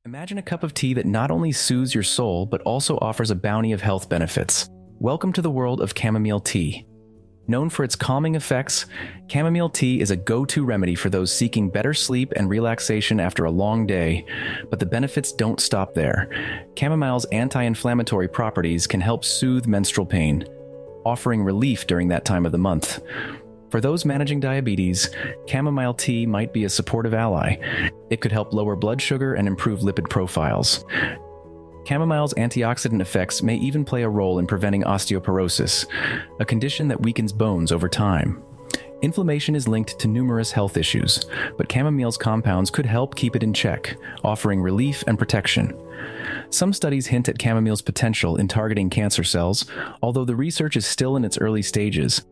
Imagine a cup of tea that not only soothes your soul, but also offers a bounty of health benefits. Welcome to the world of chamomile tea. Known for its calming effects, chamomile tea is a go-to remedy for those seeking better sleep and relaxation after a long day. But the benefits don't stop there. Chamomile's anti-inflammatory properties can help soothe menstrual pain, offering relief during that time of the month. For those managing diabetes, chamomile tea might be a supportive ally. It could help lower blood sugar and improve lipid profiles. Chamomile's antioxidant effects may even play a role in preventing osteoporosis, a condition that weakens bones over time. Inflammation is linked to numerous health issues, but chamomile's compounds could help keep it in check, offering relief and protection. Some studies hint at chamomile's potential in targeting cancer cells, although the research is still in its early stages.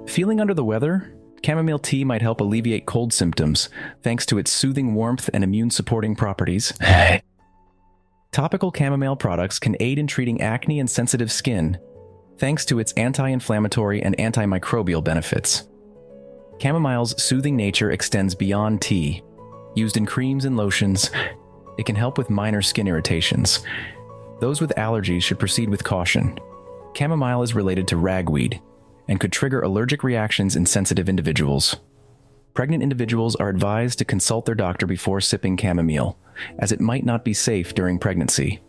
Feeling under the weather? Chamomile tea might help alleviate cold symptoms, thanks to its soothing warmth and immune-supporting properties. Topical chamomile products can aid in treating acne and sensitive skin, thanks to its anti-inflammatory and antimicrobial benefits. Chamomile's soothing nature extends beyond tea. Used in creams and lotions, it can help with minor skin irritations. Those with allergies should proceed with caution. Chamomile is related to ragweed and could trigger allergic reactions in sensitive individuals. Pregnant individuals are advised to consult their doctor before sipping chamomile, as it might not be safe during pregnancy.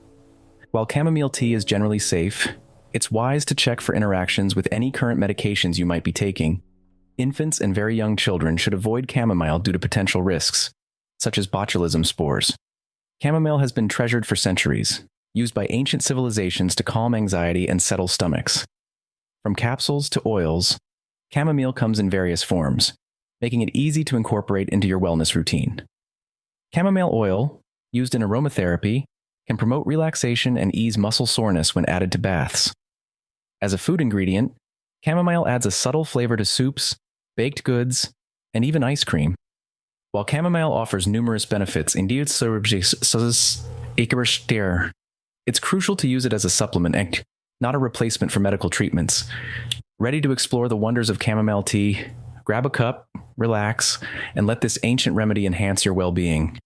While chamomile tea is generally safe, it's wise to check for interactions with any current medications you might be taking. Infants and very young children should avoid chamomile due to potential risks, such as botulism spores. Chamomile has been treasured for centuries, used by ancient civilizations to calm anxiety and settle stomachs. From capsules to oils, chamomile comes in various forms, making it easy to incorporate into your wellness routine. Chamomile oil, used in aromatherapy, can promote relaxation and ease muscle soreness when added to baths. As a food ingredient, chamomile adds a subtle flavor to soups, baked goods, and even ice cream. While chamomile offers numerous benefits, it's crucial to use it as a supplement, not a replacement for medical treatments. Ready to explore the wonders of chamomile tea? Grab a cup, relax, and let this ancient remedy enhance your well-being.